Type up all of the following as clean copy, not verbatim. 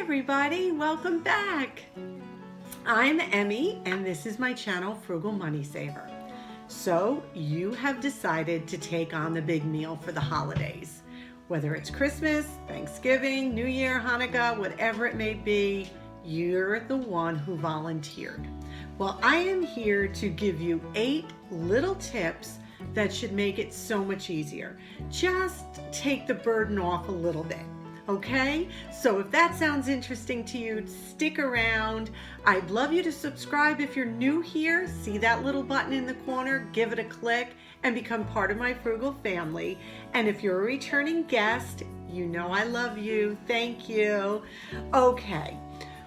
everybody, welcome back. I'm Emmy and this is my channel Frugal Money Saver. So you have decided to take on the big meal for the holidays. Whether it's Christmas, Thanksgiving, New Year, Hanukkah, whatever it may be, you're the one who volunteered. Well, I am here to give you 8 little tips that should make it so much easier. Just take the burden off a little bit. Okay, so if that sounds interesting to you, stick around. I'd love you to subscribe if you're new here. See that little button in the corner, give it a click and become part of my Frugal family. And if you're a returning guest, you know I love you. Thank you. Okay,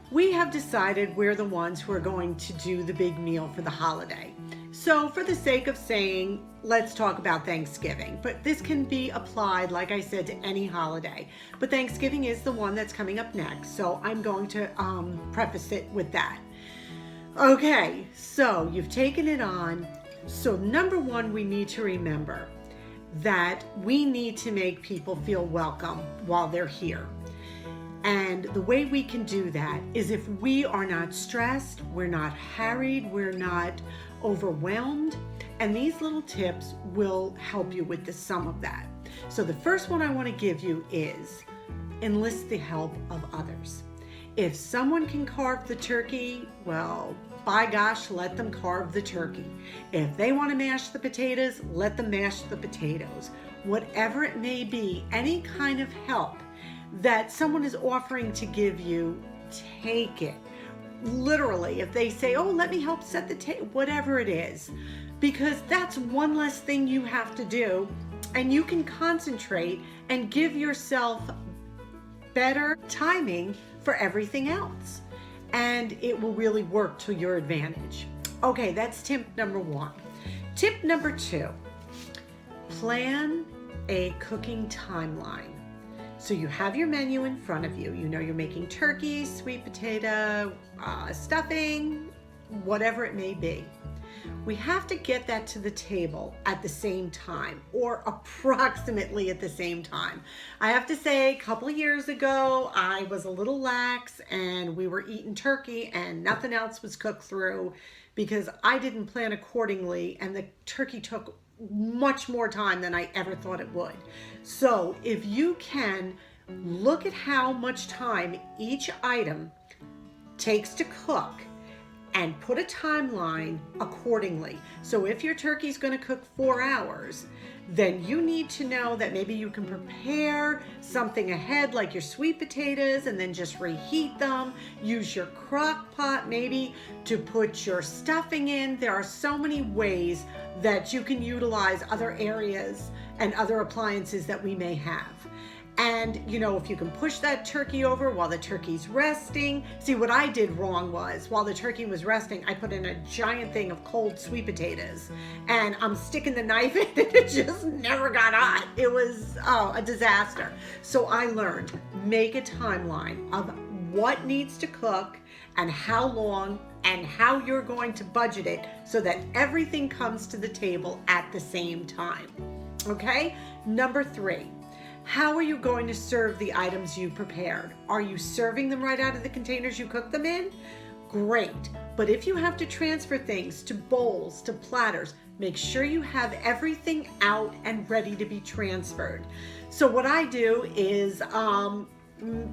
we have decided we're the ones who are going to do the big meal for the holiday. So for the sake of saying, let's talk about Thanksgiving, but this can be applied, like I said, to any holiday. But Thanksgiving is the one that's coming up next, so I'm going to preface it with that. Okay, so you've taken it on. So number one, we need to remember that we need to make people feel welcome while they're here. And the way we can do that is if we are not stressed, we're not harried, we're not overwhelmed, and these little tips will help you with some of that. So the first one I want to give you is enlist the help of others. If someone can carve the turkey, well, by gosh, let them carve the turkey. If they want to mash the potatoes, let them mash the potatoes. Whatever it may be, any kind of help that someone is offering to give you, take it. Literally, if they say, oh, let me help set the table, whatever it is, because that's one less thing you have to do, and you can concentrate and give yourself better timing for everything else, and it will really work to your advantage. Okay, that's tip number 1. Tip number 2, plan a cooking timeline. So you have your menu in front of you. You know you're making turkey, sweet potato, stuffing, whatever it may be. We have to get that to the table at the same time, or approximately at the same time. I have to say, a couple of years ago, I was a little lax and we were eating turkey and nothing else was cooked through because I didn't plan accordingly, and the turkey took much more time than I ever thought it would. So if you can look at how much time each item takes to cook and put a timeline accordingly. So if your turkey's going to cook 4 hours, then you need to know that maybe you can prepare something ahead like your sweet potatoes and then just reheat them. Use your crock pot maybe to put your stuffing in. There are so many ways that you can utilize other areas and other appliances that we may have. And, you know, if you can push that turkey over while the turkey's resting. See, what I did wrong was while the turkey was resting, I put in a giant thing of cold sweet potatoes and I'm sticking the knife in and it just never got hot. It was a disaster. So I learned, make a timeline of what needs to cook and how long and how you're going to budget it so that everything comes to the table at the same time. Okay? Number 3. How are you going to serve the items you prepared? Are you serving them right out of the containers you cooked them in? Great. But if you have to transfer things to bowls, to platters, make sure you have everything out and ready to be transferred. So what I do is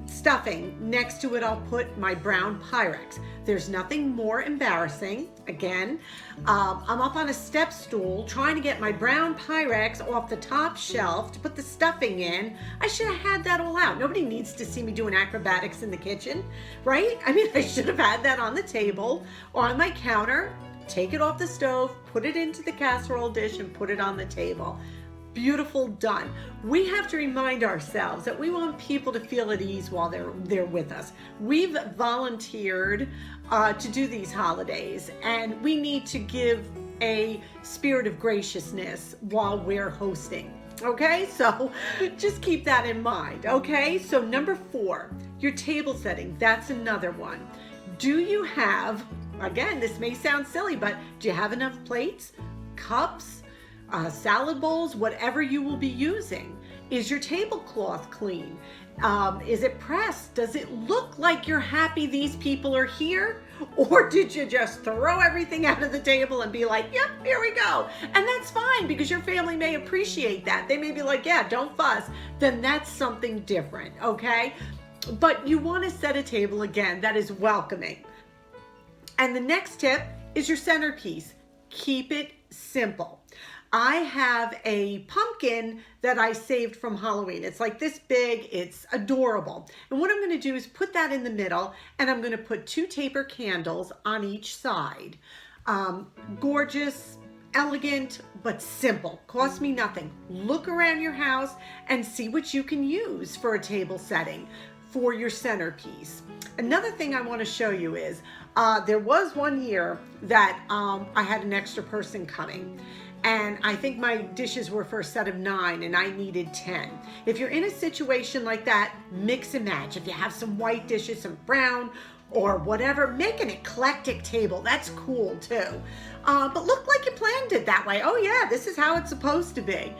stuffing. Next to it, I'll put my brown Pyrex. There's nothing more embarrassing. Again, I'm up on a step stool trying to get my brown Pyrex off the top shelf to put the stuffing in. I should have had that all out. Nobody needs to see me doing acrobatics in the kitchen, right? I mean, I should have had that on the table or on my counter. Take it off the stove, put it into the casserole dish and put it on the table. Beautiful, done. We have to remind ourselves that we want people to feel at ease while they're with us. We've volunteered to do these holidays, and we need to give a spirit of graciousness while we're hosting. Okay, so just keep that in mind. Okay, so number 4, your table setting. That's another one. Do you have, again, this may sound silly, but do you have enough plates, cups, salad bowls, whatever you will be using? Is your tablecloth clean? Is it pressed? Does it look like you're happy these people are here? Or did you just throw everything out of the table and be like, yep, here we go? And that's fine, because your family may appreciate that. They may be like, yeah, don't fuss. Then that's something different, okay? But you want to set a table, again, that is welcoming. And the next tip is your centerpiece. Keep it simple. I have a pumpkin that I saved from Halloween. It's like this big, it's adorable. And what I'm going to do is put that in the middle, and I'm going to put 2 taper candles on each side. Gorgeous, elegant, but simple. Cost me nothing. Look around your house and see what you can use for a table setting for your centerpiece. Another thing I want to show you is there was one year that I had an extra person coming. And I think my dishes were for a set of 9 and I needed 10. If you're in a situation like that, mix and match. If you have some white dishes, some brown, or whatever, make an eclectic table. That's cool too. But look like you planned it that way. Oh yeah, this is how it's supposed to be.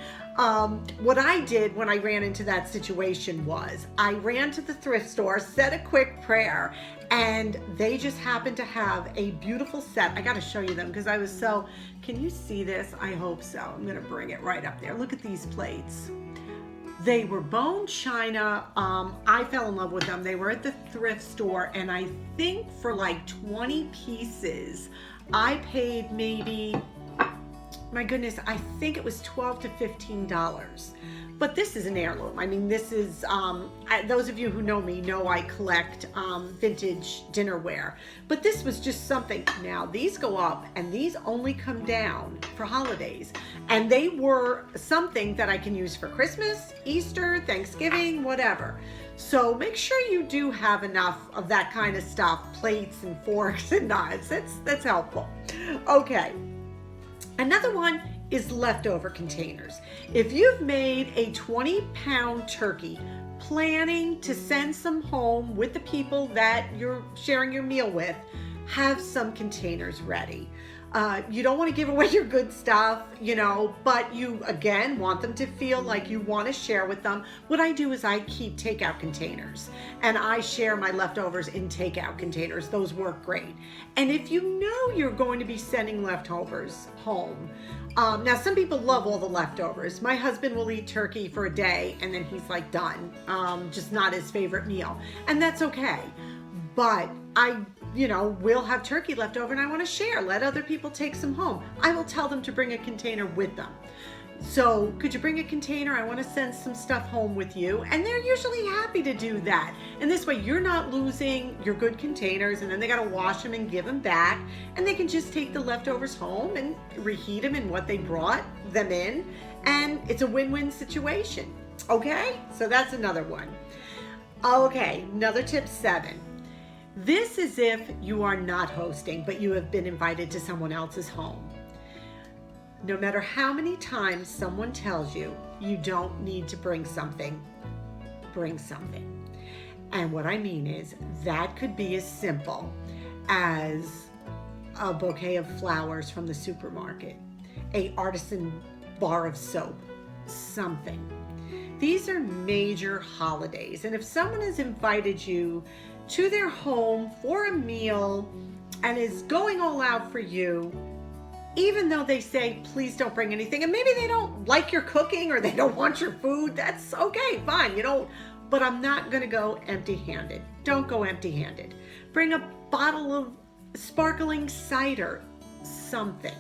What I did when I ran into that situation was I ran to the thrift store, said a quick prayer, and they just happened to have a beautiful set. I got to show you them because I was so, can you see this? I hope so. I'm going to bring it right up there. Look at these plates. They were bone china. I fell in love with them. They were at the thrift store, and I think for like 20 pieces, I paid maybe, my goodness, I think it was $12 to $15. But this is an heirloom. I mean, this is, those of you who know me know I collect vintage dinnerware. But this was just something. Now, these go up, and these only come down for holidays. And they were something that I can use for Christmas, Easter, Thanksgiving, whatever. So make sure you do have enough of that kind of stuff, plates and forks and knives. That's helpful. Okay. Another one is leftover containers. If you've made a 20-pound turkey, planning to send some home with the people that you're sharing your meal with, have some containers ready. You don't want to give away your good stuff, you know, but you, again, want them to feel like you want to share with them. What I do is I keep takeout containers, and I share my leftovers in takeout containers. Those work great. And if you know you're going to be sending leftovers home, now some people love all the leftovers. My husband will eat turkey for a day, and then he's like done. Just not his favorite meal. And that's okay. But I will have turkey left over and I want to share. Let other people take some home. I will tell them to bring a container with them. So could you bring a container? I want to send some stuff home with you. And they're usually happy to do that. And this way you're not losing your good containers, and then they got to wash them and give them back. And they can just take the leftovers home and reheat them in what they brought them in. And it's a win-win situation. Okay? So that's another one. Okay, another tip 7. This is if you are not hosting, but you have been invited to someone else's home. No matter how many times someone tells you you don't need to bring something, bring something. And what I mean is that could be as simple as a bouquet of flowers from the supermarket, a artisan bar of soap, something. These are major holidays, and if someone has invited you to their home for a meal and is going all out for you, even though they say, please don't bring anything, and maybe they don't like your cooking or they don't want your food, that's okay, fine, but I'm not gonna go empty-handed. Don't go empty-handed. Bring a bottle of sparkling cider, something.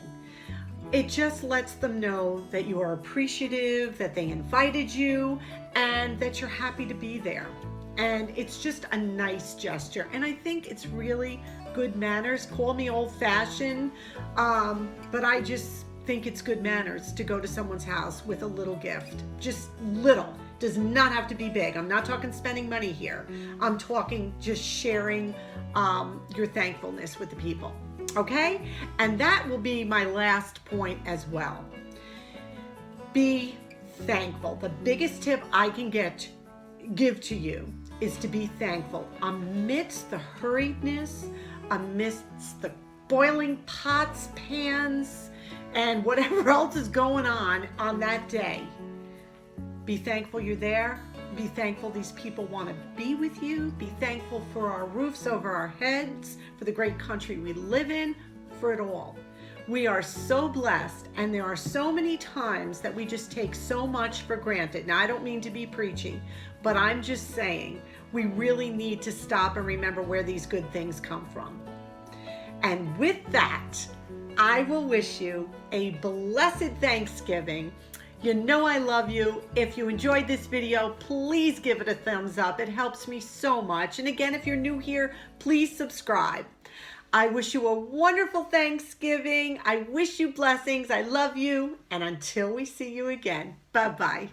It just lets them know that you are appreciative, that they invited you, and that you're happy to be there. And it's just a nice gesture. And I think it's really good manners. Call me old-fashioned, but I just think it's good manners to go to someone's house with a little gift. Just little. Does not have to be big. I'm not talking spending money here. I'm talking just sharing your thankfulness with the people. Okay? And that will be my last point as well. Be thankful. The biggest tip I can give to you is to be thankful amidst the hurriedness, amidst the boiling pots, pans, and whatever else is going on that day. Be thankful you're there. Be thankful these people want to be with you. Be thankful for our roofs over our heads, for the great country we live in, for it all. We are so blessed, and there are so many times that we just take so much for granted. Now, I don't mean to be preachy, but I'm just saying we really need to stop and remember where these good things come from. And with that, I will wish you a blessed Thanksgiving. You know I love you. If you enjoyed this video, please give it a thumbs up. It helps me so much. And again, if you're new here, please subscribe. I wish you a wonderful Thanksgiving. I wish you blessings. I love you. And until we see you again, bye-bye.